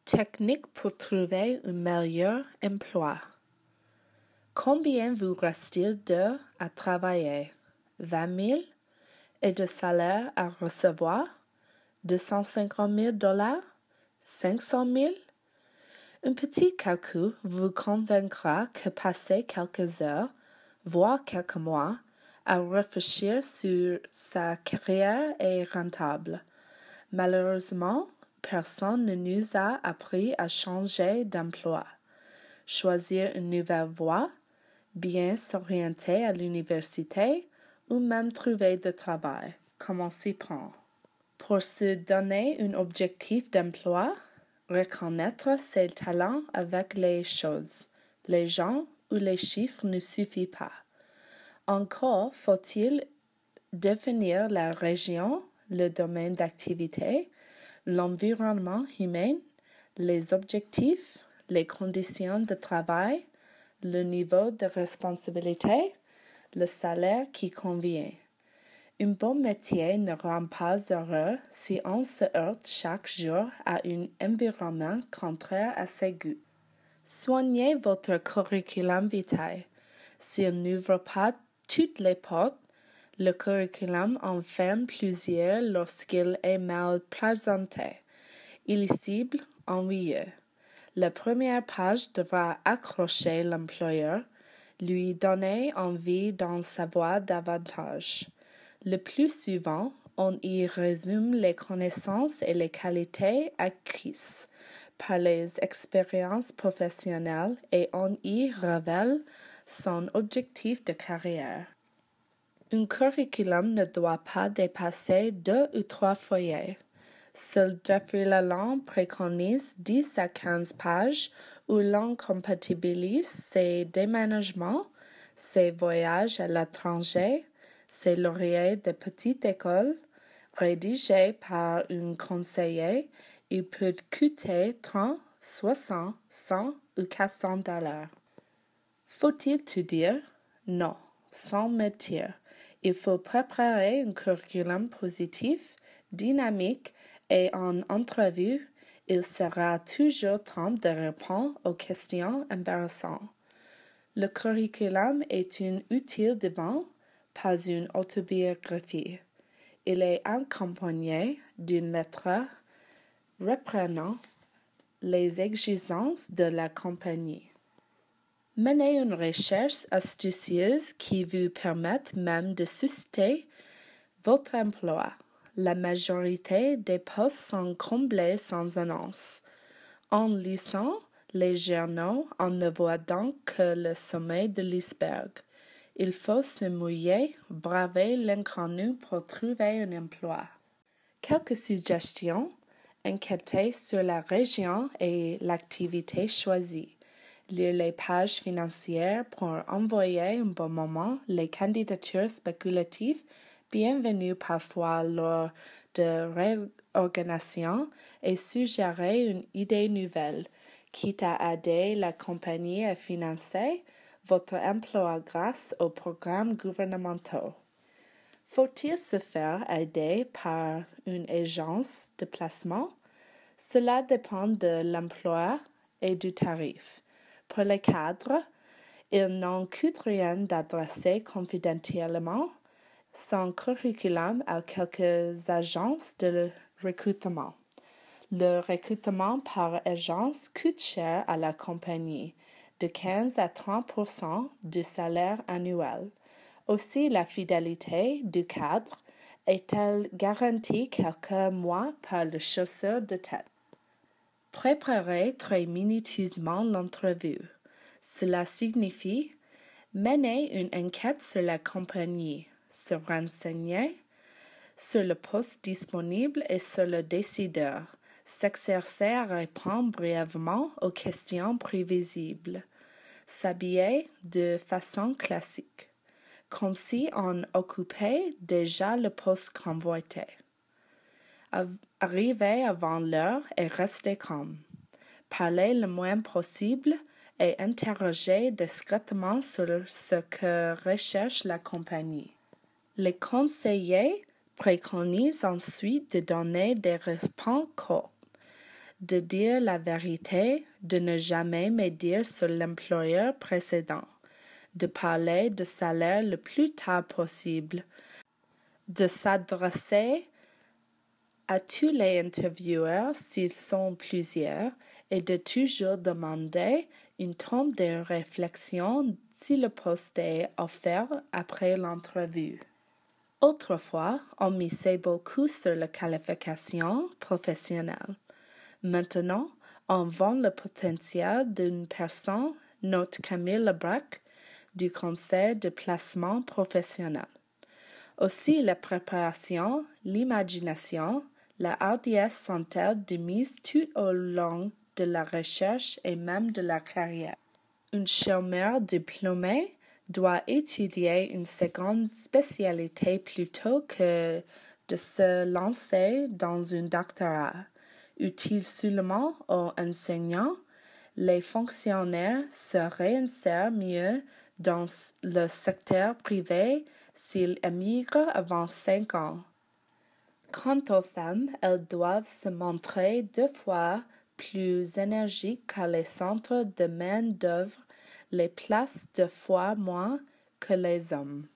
Technique pour trouver un meilleur emploi. Combien vous reste-t-il d'heures à travailler? 20 000? Et de salaire à recevoir? 250 000 $? 500 000? Un petit calcul vous convaincra que passer quelques heures, voire quelques mois, à réfléchir sur sa carrière est rentable. Malheureusement, personne ne nous a appris à changer d'emploi, choisir une nouvelle voie, bien s'orienter à l'université ou même trouver du travail. Comment s'y prend? Pour se donner un objectif d'emploi, reconnaître ses talents avec les choses, les gens ou les chiffres ne suffit pas. Encore faut-il définir la région, le domaine d'activité, l'environnement humain, les objectifs, les conditions de travail, le niveau de responsabilité, le salaire qui convient. Un bon métier ne rend pas heureux si on se heurte chaque jour à un environnement contraire à ses goûts. Soignez votre curriculum vitae. S'il n'ouvre pas toutes les portes, le curriculum en ferme plusieurs lorsqu'il est mal présenté, illisible, ennuyeux. La première page devra accrocher l'employeur, lui donner envie d'en savoir davantage. Le plus souvent, on y résume les connaissances et les qualités acquises par les expériences professionnelles et on y révèle son objectif de carrière. Un curriculum ne doit pas dépasser 2 ou 3 feuillets. Seul Jeffrey Lalonde préconise 10 à 15 pages où l'on compatibilise ses déménagements, ses voyages à l'étranger, ses lauriers de petite école, rédigés par un conseiller. Il peut coûter 30, 60, 100 ou 400 $. Faut-il tout dire? Non, sans mentir. Il faut préparer un curriculum positif, dynamique et en entrevue, il sera toujours temps de répondre aux questions embarrassantes. Le curriculum est un outil de banc, pas une autobiographie. Il est accompagné d'une lettre reprenant les exigences de la compagnie. Menez une recherche astucieuse qui vous permette même de susciter votre emploi. La majorité des postes sont comblés sans annonce. En lisant les journaux, on ne voit donc que le sommet de l'iceberg. Il faut se mouiller, braver l'inconnu pour trouver un emploi. Quelques suggestions. Enquêtez sur la région et l'activité choisie. Lire les pages financières pour envoyer un bon moment les candidatures spéculatives bienvenues parfois lors de réorganisation et suggérer une idée nouvelle, quitte à aider la compagnie à financer votre emploi grâce aux programmes gouvernementaux. Faut-il se faire aider par une agence de placement? Cela dépend de l'emploi et du tarif. Pour les cadres, il n'en coûte rien d'adresser confidentiellement son curriculum à quelques agences de recrutement. Le recrutement par agence coûte cher à la compagnie, de 15 à 30% du salaire annuel. Aussi, la fidélité du cadre est-elle garantie quelques mois par le chasseur de tête. Préparez très minutieusement l'entrevue. Cela signifie mener une enquête sur la compagnie, se renseigner sur le poste disponible et sur le décideur, s'exercer à répondre brièvement aux questions prévisibles, s'habiller de façon classique, comme si on occupait déjà le poste convoité. Arriver avant l'heure et rester calme. Parler le moins possible et interroger discrètement sur ce que recherche la compagnie. Les conseillers préconisent ensuite de donner des réponses courtes, de dire la vérité, de ne jamais médire sur l'employeur précédent, de parler de salaire le plus tard possible, de s'adresser à tous les intervieweurs s'ils sont plusieurs et de toujours demander une temps de réflexion si le poste est offert après l'entrevue. Autrefois, on misait beaucoup sur la qualification professionnelle. Maintenant, on vend le potentiel d'une personne, note Camille Lebrac, du Conseil de placement professionnel. Aussi, la préparation, l'imagination, la hardiesse sont-elles de mise tout au long de la recherche et même de la carrière. Un chômeur diplômé doit étudier une seconde spécialité plutôt que de se lancer dans un doctorat. Utile seulement aux enseignants, les fonctionnaires se réinsèrent mieux dans le secteur privé s'ils émigrent avant 5 ans. Quant aux femmes, elles doivent se montrer 2 fois plus énergiques car les centres de main-d'œuvre les placent 2 fois moins que les hommes.